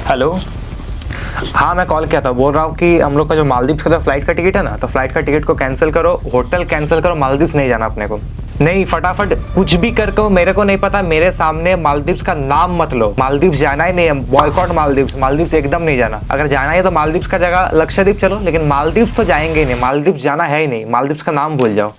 Hello. हाँ, मैं call किया था, बोल रहा हूँ कि हम लोग का जो मालदीव्स का जो फ्लाइट का टिकट है ना, तो फ्लाइट का टिकट को कैंसिल करो, होटल कैंसिल करो, मालदीव्स नहीं जाना अपने को। नहीं, फटाफट कुछ भी करके, मेरे को नहीं पता, मेरे सामने मालदीव्स का नाम मत लो। मालदीव्स जाना ही नहीं है, बॉयकॉट मालदीव्स। मालदीव्स एकदम नहीं जाना। अगर जाना है तो मालदीव्स का जगह लक्षद्वीप चलो, लेकिन मालदीव्स तो जाएंगे ही नहीं। मालदीव्स जाना है ही नहीं, मालदीव्स का नाम भूल जाओ।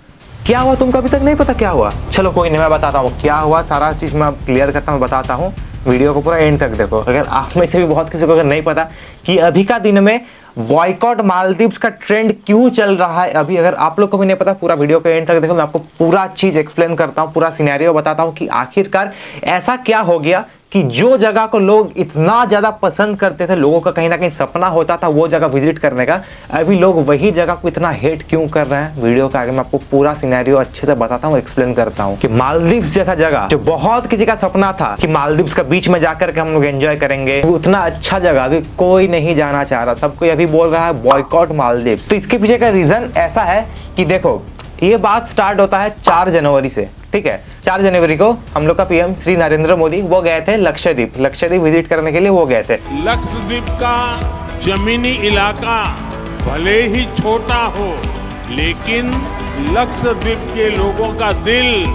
क्या हुआ तुमको अभी तक नहीं पता क्या हुआ? चलो कोई नहीं, मैं बताता हूँ क्या हुआ। सारा चीज़ मैं क्लियर करता हूँ, बताता हूँ। वीडियो को पूरा एंड तक देखो। अगर आप में से भी बहुत किसी को अगर नहीं पता कि अभी का दिन में बॉयकॉट मालदीव्स का ट्रेंड क्यों चल रहा है, अभी अगर आप लोग को भी नहीं पता, पूरा वीडियो को एंड तक देखो। मैं आपको पूरा चीज़ एक्सप्लेन करता हूँ, पूरा सिनेरियो बताता हूँ कि आखिरकार ऐसा क्या हो गया कि जो जगह को लोग इतना ज़्यादा पसंद करते थे, लोगों का कहीं ना कहीं सपना होता था वो जगह विजिट करने का, अभी लोग वही जगह को इतना हेट क्यों कर रहे हैं। वीडियो का आगे मैं आपको पूरा सिनेरियो अच्छे से बताता हूँ, एक्सप्लेन करता हूँ कि मालदीव्स जैसा जगह जो बहुत किसी का सपना था कि मालदीव्स का बीच में जाकर के हम लोग एंजॉय करेंगे, उतना अच्छा जगह अभी कोई नहीं जाना चाह रहा। सब कोई अभी बोल रहा है बॉयकॉट मालदीव्स। तो इसके पीछे का रीजन ऐसा है कि देखो, ये बात स्टार्ट होता है 4 जनवरी से, ठीक है। 4 जनवरी को हम लोग का पीएम श्री नरेंद्र मोदी वो गए थे लक्षद्वीप विजिट करने के लिए वो गए थे। लक्षद्वीप का जमीनी इलाका भले ही छोटा हो, लेकिन लक्षद्वीप के लोगों का दिल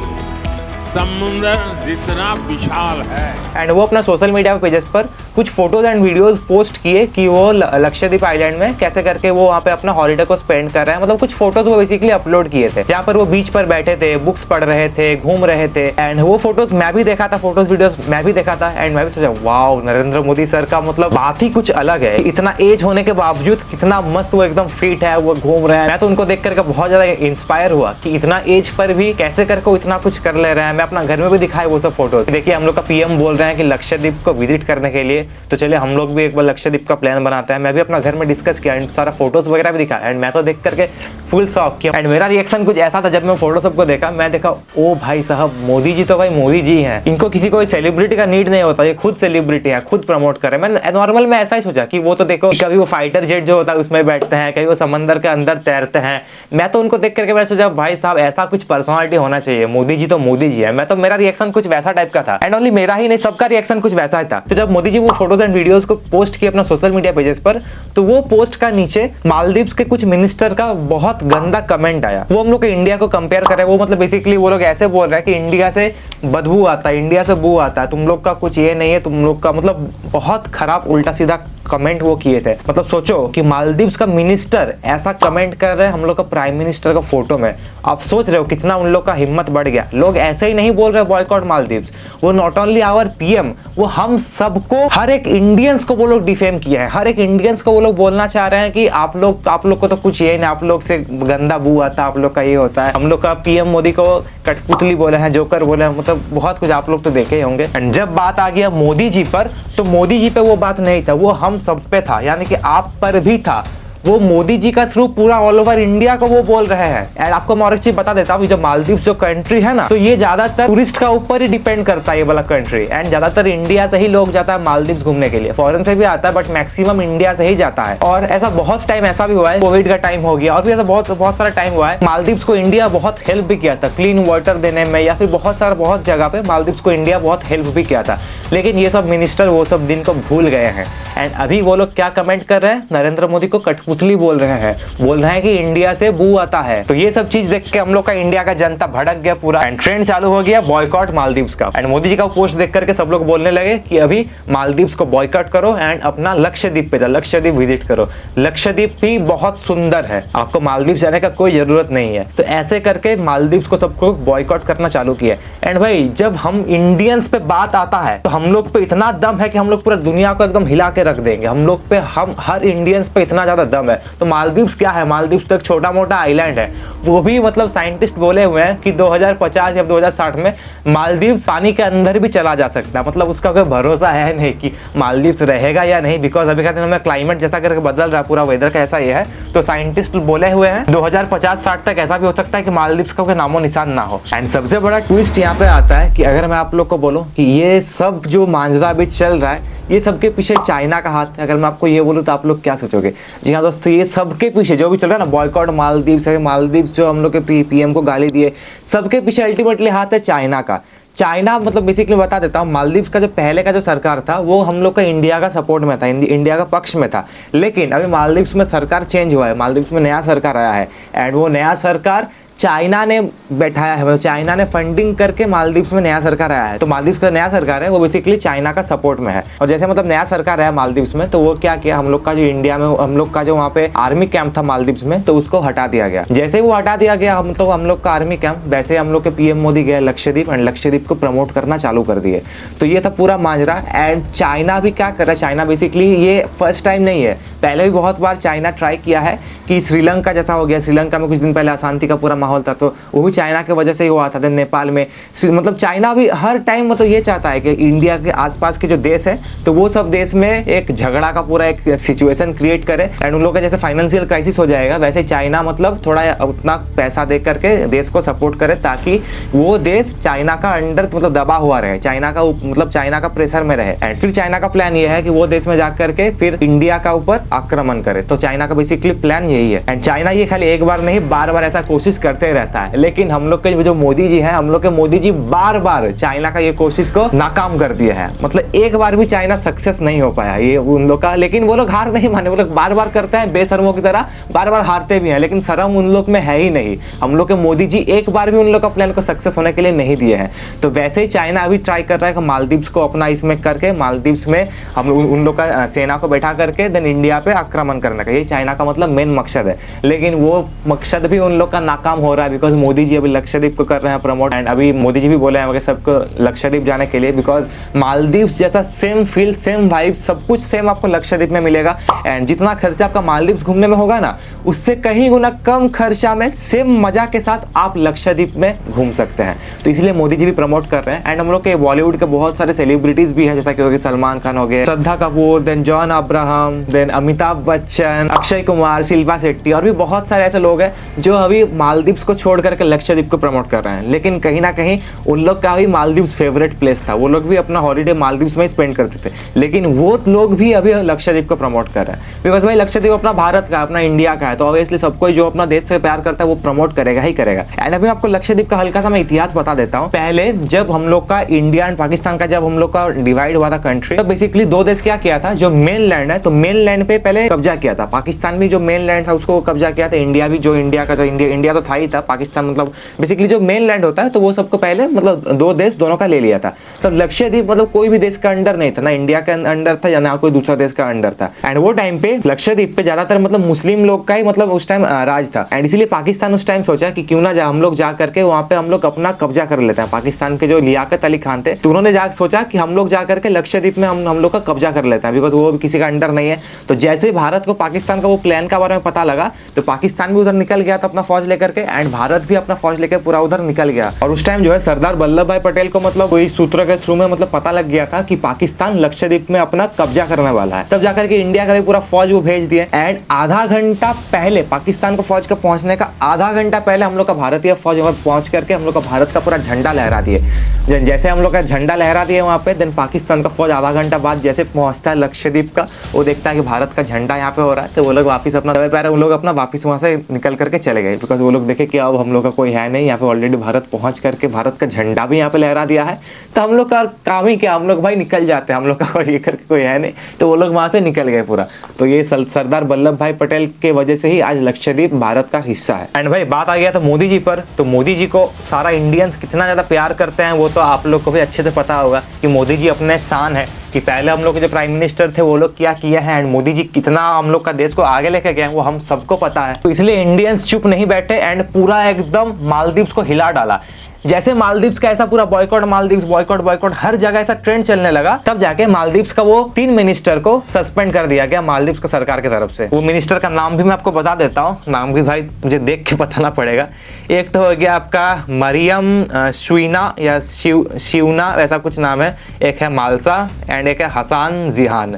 समुद्र जितना विशाल है। एंड वो अपना सोशल मीडिया पेजेस पर कुछ फोटोज एंड वीडियोस पोस्ट किए कि वो लक्षद्वीप आइलैंड में कैसे करके वो वहाँ पे अपना हॉलिडे को स्पेंड कर रहे हैं। मतलब कुछ फोटोज वो बेसिकली अपलोड किए थे, जहाँ पर वो बीच पर बैठे थे, बुक्स पढ़ रहे थे, घूम रहे थे। एंड वो फोटोज मैं भी देखा था, फोटोज वीडियोस मैं भी देखा था। एंड मैं भी सोचा वाओ, नरेंद्र मोदी सर का मतलब बात ही कुछ अलग है। इतना एज होने के बावजूद कितना मस्त वो एकदम फिट है, वो घूम रहे हैं। मैं तो उनको देख करके बहुत ज्यादा इंस्पायर हुआ कि इतना एज पर भी कैसे करके इतना कुछ कर ले रहे हैं। मैं अपना घर में भी दिखाए वो सब फोटोज। देखिए, हम लोग का पीएम बोल रहे हैं कि लक्षद्वीप को विजिट करने के लिए, तो चलिए हम लोग भी एक बार लक्षद्वीप का प्लान बनाते हैं। मैं भी अपना घर में डिस्कस किया एंड सारा फोटोज वगैरह भी दिखा। एंड मैं तो देख करके फुल शॉक किया। एंड मेरा रिएक्शन कुछ ऐसा था, जब मैं फोटो सबको देखा, मैं देखा ओ भाई साहब, मोदी जी तो भाई मोदी जी हैं। इनको किसी कोई सेलिब्रिटी का नीड नहीं होता, ये खुद सेलिब्रिटी है, खुद प्रमोट कर रहे हैं। मैं नॉर्मल में ऐसा ही सोचा कि वो तो देखो, कभी वो फाइटर जेट जो होता है उसमें बैठते हैं, कभी वो समंदर के अंदर तैरते हैं। मैं तो उनको देख करके मैं सोचा भाई साहब ऐसा कुछ पर्सनालिटी होना चाहिए, मोदी जी तो मोदी जी है। मैं तो, मेरा रिएक्शन कुछ वैसा टाइप का था। एंड ओनली मेरा ही नहीं, सबका रिएक्शन कुछ वैसा ही था। तो जब मोदी जी वो फोटोज एंड वीडियोस को पोस्ट किए अपना सोशल मीडिया पेजेस पर, तो वो पोस्ट का नीचे मालदीव्स के कुछ मिनिस्टर का बहुत गंदा कमेंट आया। वो हम लोग के इंडिया को कंपेयर करे। वो मतलब बेसिकली वो लोग ऐसे बोल रहे हैं कि इंडिया से बदबू आता है, इंडिया से बू आता है, तुम लोग का कुछ ये नहीं है, तुम लोग का मतलब बहुत खराब उल्टा सीधा कमेंट वो किए थे। मतलब सोचो कि मालदीव्स का मिनिस्टर ऐसा कमेंट कर रहे हैं हम लोग का प्राइम मिनिस्टर का फोटो में। आप सोच रहे हो कितना उन लोग का हिम्मत बढ़ गया। लोग ऐसे ही नहीं बोल रहे बॉयकॉट मालदीव्स। वो नॉट ओनली आवर पीएम, वो हम सबको, हर एक इंडियंस को वो लोग डिफेम किया है। हर एक इंडियंस को वो लोग बोलना चाह रहे हैं कि आप लोग को तो कुछ ये नहीं, आप लोग से गंदा बू आता है, आप लोग का ये होता है। हम लोग का पीएम मोदी को कठपुतली बोले हैं, जोकर बोले हैं, मतलब बहुत कुछ आप लोग तो देखे ही होंगे। एंड जब बात आ गया मोदी जी पर, तो मोदी जी पे वो बात नहीं था, वो हम सब पे था, यानी कि आप पर भी था। वो मोदी जी का थ्रू पूरा ऑल ओवर इंडिया को वो बोल रहे हैं। एंड आपको मैं और एक चीज बता देता हूँ, जो मालदीव्स जो कंट्री है ना, तो ये ज्यादातर टूरिस्ट का ऊपर ही डिपेंड करता है ये वाला कंट्री। एंड ज्यादातर इंडिया से ही लोग जाता है मालदीव्स घूमने के लिए, फॉरेन से भी आता है, बट मैक्सिमम इंडिया से ही जाता है। और ऐसा बहुत टाइम ऐसा भी हुआ है, कोविड का टाइम हो गया और भी ऐसा बहुत सारा टाइम हुआ है, मालदीव्स को इंडिया बहुत हेल्प भी किया था क्लीन वाटर देने में, या फिर बहुत जगह पे मालदीव्स को इंडिया बहुत हेल्प भी किया था। लेकिन ये सब मिनिस्टर वो सब दिन को भूल गए हैं। एंड अभी वो लोग क्या कमेंट कर रहे हैं, नरेंद्र मोदी को कठपुतली बोल रहे हैं, बोल रहे हैं कि इंडिया से बू आता है। तो ये सब चीज देख के हम लोग का इंडिया का जनता भड़क गया पूरा। एंड ट्रेंड चालू हो गया बॉयकॉट मालदीव्स का। एंड मोदी जी का पोस्ट देख करके सब लोग बोलने लगे कि अभी मालदीव्स को बॉयकॉट करो एंड अपना लक्षद्वीप पे जाओ, लक्षद्वीप विजिट करो। लक्षद्वीप भी बहुत सुंदर है, आपको मालदीव्स जाने का कोई जरूरत नहीं है। तो ऐसे करके मालदीव्स को सबको बॉयकॉट करना चालू किया। एंड भाई जब हम इंडियंस पे बात आता है, तो हम लोग पे इतना दम है कि हम लोग पूरा दुनिया को एकदम हिला के रख देंगे। हम लोग पे, हम हर इंडियंस पे इतना ज्यादा दम है। तो मालदीव्स क्या है, मालदीव्स तो एक छोटा मोटा आइलैंड है। वो भी मतलब साइंटिस्ट बोले हुए हैं कि 2050 या 2060 में मालदीव्स पानी के अंदर भी चला जा सकता है। मतलब उसका कोई भरोसा है नहीं कि मालदीव्स रहेगा या नहीं, बिकॉज अभी के दिनों में क्लाइमेट जैसा करके बदल रहा है, पूरा वेदर का ऐसा ही है। तो साइंटिस्ट बोले हुए हैं 2050-60 तक ऐसा भी हो सकता है कि मालदीव्स का कोई नामो निशान ना हो। एंड सबसे बड़ा ट्विस्ट यहाँ पे आता है कि अगर मैं आप लोग को बोलूं कि ये सब जो मांझा भी चल रहा है, ये सबके पीछे चाइना का हाथ है। अगर मैं आपको ये बोलूं तो आप लोग क्या सोचोगे? जी हाँ दोस्तों, ये सबके पीछे जो भी चल रहा है ना, बॉयकॉट मालदीव्स है, मालदीव्स जो हम लोग के पीएम को गाली दिए, सबके पीछे अल्टीमेटली हाथ है चाइना का। चाइना मतलब बेसिकली बता देता हूँ, मालदीव्स का जो पहले का जो सरकार था वो हम लोग का इंडिया का सपोर्ट में था, इंडिया का पक्ष में था। लेकिन अभी मालदीव्स में सरकार चेंज हुआ है, मालदीव्स में नया सरकार आया है एंड वो नया सरकार चाइना ने बैठाया है, मतलब चाइना ने फंडिंग करके मालदीव्स में नया सरकार आया है। तो मालदीव्स का नया सरकार है वो बेसिकली चाइना का सपोर्ट में है। और जैसे मतलब नया सरकार आया मालदीव्स में, तो वो क्या किया, हम लोग का जो इंडिया में हम लोग का जो वहाँ पे आर्मी कैंप था मालदीव्स में, तो उसको हटा दिया गया। जैसे वो हटा दिया गया हम लोग का आर्मी कैंप, वैसे हम लोग के पीएम मोदी गए लक्षद्वीप एंड लक्षद्वीप को प्रमोट करना चालू कर दिए। तो ये था पूरा माजरा। एंड चाइना भी क्या कर रहा है, चाइना बेसिकली ये फर्स्ट टाइम नहीं है, पहले भी बहुत बार चाइना ट्राई किया है कि श्रीलंका जैसा हो गया, श्रीलंका में कुछ दिन पहले अशांति का पूरा माहौल था, तो वो भी चाइना की वजह से ही हुआ था। नेपाल में मतलब चाइना भी हर टाइम मतलब ये चाहता है कि इंडिया के आसपास के जो देश है तो वो सब देश में एक झगड़ा का पूरा एक सिचुएशन क्रिएट करे एंड उन लोग का जैसे फाइनेंशियल क्राइसिस हो जाएगा, वैसे चाइना मतलब थोड़ा उतना पैसा दे करके देश को सपोर्ट करे ताकि वो देश चाइना का अंडर मतलब दबा हुआ रहे, चाइना का मतलब चाइना का प्रेशर में रहे। एंड फिर चाइना का प्लान ये है कि वो देश में जाकर के फिर इंडिया का ऊपर आक्रमण करे। तो चाइना का बेसिकली प्लान यही है। एंड चाइना ये खाली एक बार नहीं बार बार ऐसा कोशिश करते रहता है, लेकिन हम लोग के जो मोदी जी हैं, हम लोग के मोदी जी बार बार चाइना का ये कोशिश को नाकाम कर दिया है। मतलब एक बार भी चाइना सक्सेस नहीं हो पाया ये उन लोग का, लेकिन वो लोग हार नहीं माने, वो लोग बार बार करते हैं बेशर्मों की तरह, बार बार हारते भी हैं, लेकिन शर्म उन लोग में है ही नहीं। हम लोग के मोदी जी एक बार भी उन लोग का प्लान को सक्सेस होने के लिए नहीं दिए हैं। तो वैसे ही चाइना अभी ट्राई कर रहा है कि मालदीव्स को अपना इसमें करके मालदीव्स में हम उन लोग का सेना को बैठा करके देन इंडिया पे आक्रमण करने का, ये चाइना का मतलब मेन मकसद है। लेकिन वो मकसद भी उन लोग का नाकाम हो रहा है बिकॉज मोदी जी अभी लक्षद्वीप को कर रहे हैं प्रमोट एंड अभी मोदी जी भी बोले हैं सबको लक्षद्वीप जाने के लिए, बिकॉज मालदीव्स जैसा सेम फील सेम वाइब सब कुछ सेम आपको लक्षद्वीप में मिलेगा। एंड जितना खर्चा आपका मालदीव्स घूमने में होगा ना, उससे कहीं गुना कम खर्चा में सेम मजा के साथ आप लक्षद्वीप में घूम सकते हैं। तो इसलिए मोदी जी भी प्रमोट कर रहे हैं। एंड हम लोग के बॉलीवुड के बहुत सारे सेलिब्रिटीज भी हैं, जैसा कि सलमान खान हो गए, श्रद्धा कपूर, देन जॉन अब्राहम, देन अमिताभ बच्चन, अक्षय कुमार, शिल्पा शेट्टी और भी बहुत सारे ऐसे लोग हैं जो अभी मालदीव्स को छोड़ करके लक्षद्वीप को प्रमोट कर रहे हैं। लेकिन कहीं ना कहीं उन लोग का भी मालदीव्स फेवरेट प्लेस था, वो लोग भी अपना हॉलीडे मालदीव्स में स्पेंड करते थे, लेकिन वो लोग भी अभी लक्षद्वीप को प्रमोट कर रहे हैं बिकॉज भाई लक्षद्वीप अपना भारत का अपना इंडिया का है, तो ऑब्वियसली सबको जो अपना देश से प्यार करता है वो प्रमोट करेगा ही करेगा। एंड अभी आपको लक्षद्वीप का हल्का सा मैं इतिहास बता देता हूँ। पहले जब हम लोग का इंडिया एंड पाकिस्तान का जब हम लोग का डिवाइड हुआ था कंट्री, तो बेसिकली दो देश क्या किया था, जो मेन लैंड है तो मेन लैंड पे पहले कब्जा किया था, पाकिस्तान भी जो मेन लैंड था उसको कब्जा किया था, इंडिया भी जो इंडिया का जो इंडिया तो था ही था, पाकिस्तान मतलब बेसिकली जो मेन लैंड होता है तो वो सबको पहले मतलब दो देश दोनों का ले लिया था। तो लक्षद्वीप मतलब कोई भी देश का अंडर नहीं था, ना इंडिया का अंडर था या ना कोई दूसरा देश का अंडर था। एंड वो टाइम पे लक्षद्वीप पे ज्यादातर मतलब मुस्लिम लोग का ही मतलब उस टाइम राज था। एंड इसीलिए पाकिस्तान उस टाइम सोचा कि क्यों ना हम लोग जा करके वहाँ पे हम लोग अपना कब्जा कर लेते हैं। पाकिस्तान के जो लियाकत अली खान थे तो उन्होंने जाकर सोचा कि हम लोग जा करके लक्षद्वीप में हम लोग का कब्जा कर लेते हैं बिकॉज वो किसी का अंडर नहीं है। तो जैसे भारत को पाकिस्तान का वो प्लान का बारे में पता लगा तो पाकिस्तान भी उधर निकल गया था अपना फौज लेकर के, एंड भारत भी अपना फौज लेकर पूरा उधर निकल गया। और उस टाइम जो है सरदार वल्लभ भाई पटेल को मतलब वही सूत्रों के थ्रू में मतलब पता लग गया था कि पाकिस्तान लक्षद्वीप में अपना कब्जा करने वाला है। तब जाकर के इंडिया का भी पूरा फौज वो भेज दिए। एंड आधा घंटा पहले पाकिस्तान को फौज के पहुंचने का आधा घंटा पहले हम लोग का भारतीय फौज वहां पहुंच करके हम लोग का भारत का पूरा झंडा लहरा दिए। जैसे हम लोग का झंडा लहरा दिए वहां पे, देन पाकिस्तान का फौज आधा घंटा बाद जैसे पहुंचता है लक्षद्वीप का, वो देखता है कि भारत का झंडा यहाँ पे हो रहा है, तो वो लोग वापिस अपना वो लोग अपना वापिस वहां से निकल करके चले गए बिकॉज वो लोग देखे कि अब हम लोग का कोई है नहीं यहाँ पे, ऑलरेडी भारत पहुंच करके भारत का झंडा भी यहाँ पे लहरा दिया है, तो हम लोग का काम ही क्या, हम लोग भाई निकल जाते हैं, हम लोग का कोई ये करके कोई है नहीं, तो वो लोग वहां से निकल गए पूरा। तो ये सरदार वल्लभ भाई पटेल के वजह से ही आज लक्षद्वीप भारत का हिस्सा है। एंड भाई बात आ गया था मोदी जी पर, तो मोदी जी को सारा इंडियंस कितना ज्यादा प्यार करते हैं वो तो आप लोग को भी अच्छे से पता होगा कि मोदी जी अपने शान है कि पहले हम लोग के जो प्राइम मिनिस्टर थे वो लोग क्या किया है एंड मोदी जी कितना हम लोग का देश को आगे लेके गए वो हम सबको पता है। तो इसलिए इंडियंस चुप नहीं बैठे एंड पूरा एकदम मालदीव्स को हिला डाला। जैसे मालदीव्स का ऐसा पूरा बॉयकॉट, मालदीव्स बॉयकॉट हर जगह ऐसा ट्रेंड चलने लगा, तब जाके मालदीव्स का वो 3 मिनिस्टर को सस्पेंड कर दिया गया मालदीव्स का सरकार की तरफ से। वो मिनिस्टर का नाम भी मैं आपको बता देता हूँ, नाम भी भाई मुझे देख के बताना पड़ेगा। एक तो हो गया आपका मरियम शुइना या शिवना वैसा कुछ नाम है, एक है मालसा एंड एक है हसान जिहान,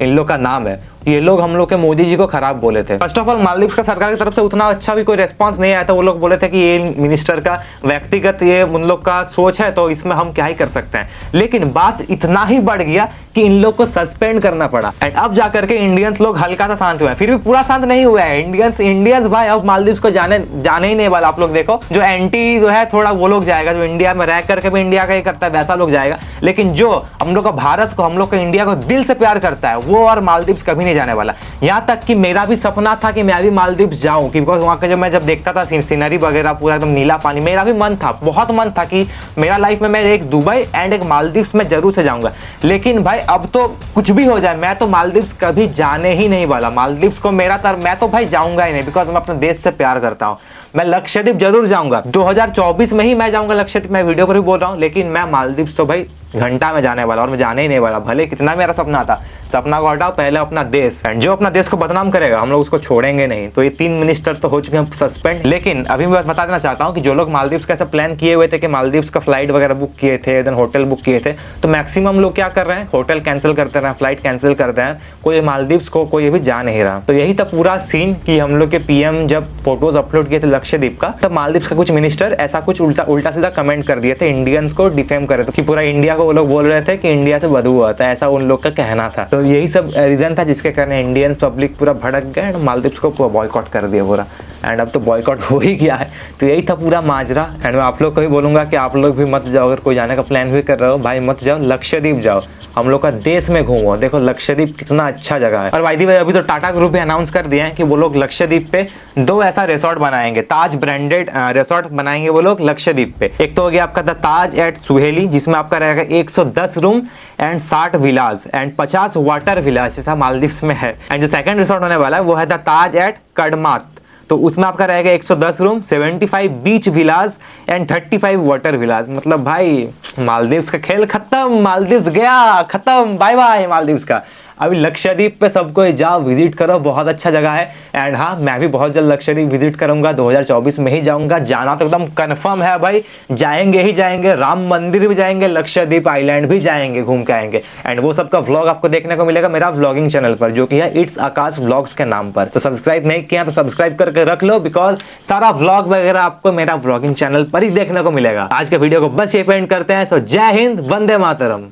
इन लोग का नाम है। ये लोग हम लोग के मोदी जी को खराब बोले थे। फर्स्ट ऑफ ऑल मालदीव्स का सरकार की तरफ से उतना अच्छा भी कोई रेस्पॉन्स नहीं आया था। वो लोग बोले थे कि ये मिनिस्टर का व्यक्तिगत ये उन लोग का सोच है, तो इसमें हम क्या ही कर सकते हैं। लेकिन बात इतना ही बढ़ गया कि इन लोग को सस्पेंड करना पड़ा। एंड अब जाकर के इंडियंस लोग हल्का सा शांत हुए हैं, फिर भी पूरा शांत नहीं हुआ है। इंडियंस भाई अब मालदीव्स को जाने ही नहीं वाला। आप लोग देखो, जो एंटी जो है थोड़ा वो लोग जाएगा, जो इंडिया में रह करके भी इंडिया का ही करता है वैसा लोग जाएगा। लेकिन जो हम लोग का भारत को, हम लोग का इंडिया को दिल से प्यार करता है, वो और मालदीव्स कभी नहीं जाने वाला। यहाँ तक कि मेरा भी सपना था कि मैं भी मालदीव्स जाऊं, बिकॉज वहाँ का जब देखता था सीनरी वगैरह पूरा एकदम नीला पानी, मेरा भी मन था, बहुत मन था कि मेरा लाइफ में मैं एक दुबई एंड एक मालदीव्स में जरूर से जाऊंगा। लेकिन भाई अब तो कुछ भी हो जाए, मैं तो मालदीव्स कभी जाने ही नहीं वाला। मालदीव्स को मैं तो भाई जाऊंगा ही नहीं, बिकॉज मैं अपने देश से प्यार करता हूँ। मैं लक्षद्वीप जरूर जाऊंगा, 2024 में ही मैं जाऊंगा लक्षद्वीप। मैं वीडियो पर भी बोल रहा हूँ, लेकिन मैं मालदीव्स तो भाई घंटा में जाने वाला, और मैं जाने ही नहीं वाला। भले कितना मेरा सपना था, सपना को हटाओ, पहले अपना देश। एंड जो अपना देश को बदनाम करेगा हम लोग उसको छोड़ेंगे नहीं। तो ये 3 मिनिस्टर तो हो चुके हैं सस्पेंड। लेकिन अभी मैं बता देना चाहता हूँ कि जो लोग मालदीव्स का ऐसा प्लान किए हुए थे कि मालदीव्स का फ्लाइट वगैरह बुक किए थे, देन होटल बुक किए थे, तो मैक्सिमम लोग क्या कर रहे हैं, होटल कैंसिल करते रहे, फ्लाइट कैंसिल करते हैं। कोई मालदीव्स को कोई भी जा नहीं रहा। तो यही था पूरा सीन कि हम लोग के पीएम जब फोटोज अपलोड किए थे लक्षद्वीप का, तब मालदीव्स का कुछ मिनिस्टर ऐसा कुछ उल्टा सीधा कमेंट कर दिए थे, इंडियंस को डिफेम कर रहे थे कि पूरा इंडिया को वो लोग बोल रहे थे कि इंडिया से बदबू आता है, ऐसा उन लोग का कहना था। तो यही सब रीजन था जिसके कारण इंडियन पब्लिक पूरा भड़क गया एंड मालदीव्स को बॉयकॉट कर दिया पूरा। एंड अब तो बॉयकॉट हो ही गया है। तो यही था पूरा माजरा। एंड मैं आप लोग को भी बोलूंगा कि आप लोग भी मत जाओ, अगर कोई जाने का प्लान भी कर रहे हो भाई मत जाओ, लक्षद्वीप जाओ, हम लोग का देश में घूमो। देखो लक्षद्वीप कितना अच्छा जगह है। और भाई अभी तो टाटा ग्रुप भी अनाउंस कर दिया है कि वो लोग लक्षद्वीप पे 2 ऐसा रिसोर्ट बनाएंगे, ताज ब्रांडेड रिसोर्ट बनाएंगे वो लोग लक्षद्वीप पे। एक तो हो गया आपका द ताज एट सुहेली, जिसमें आपका रहेगा 110 room and 60 villas and 50 water villas, जैसा मालदीव्स में है। एंड जो सेकंड रिसोर्ट होने वाला है वो है द ताज एट कडमात, तो उसमें आपका रहेगा 110 room, 75 beach villas and 35 water villas. मतलब भाई मालदीव्स का खेल खत्म, मालदीव्स गया खत्म, बाय बाय मालदीव्स का। अभी लक्षद्वीप पे सबको जाओ, विजिट करो, बहुत अच्छा जगह है। एंड हाँ, मैं भी बहुत जल्द लक्षद्वीप विजिट करूंगा, 2024 में ही जाऊंगा। जाना तो एकदम कंफर्म है भाई, जाएंगे ही जाएंगे। राम मंदिर भी जाएंगे, लक्षद्वीप आइलैंड भी जाएंगे, घूम के आएंगे। एंड वो सबका व्लॉग आपको देखने को मिलेगा मेरा व्लॉगिंग चैनल पर, जो कि है इट्स आकाश व्लॉग्स के नाम पर। तो सब्सक्राइब नहीं किया तो सब्सक्राइब करके रख लो, बिकॉज सारा व्लॉग वगैरह आपको मेरा व्लॉगिंग चैनल पर ही देखने को मिलेगा। आज के वीडियो को बस ये पेंट करते हैं। सो जय हिंद, वंदे मातरम।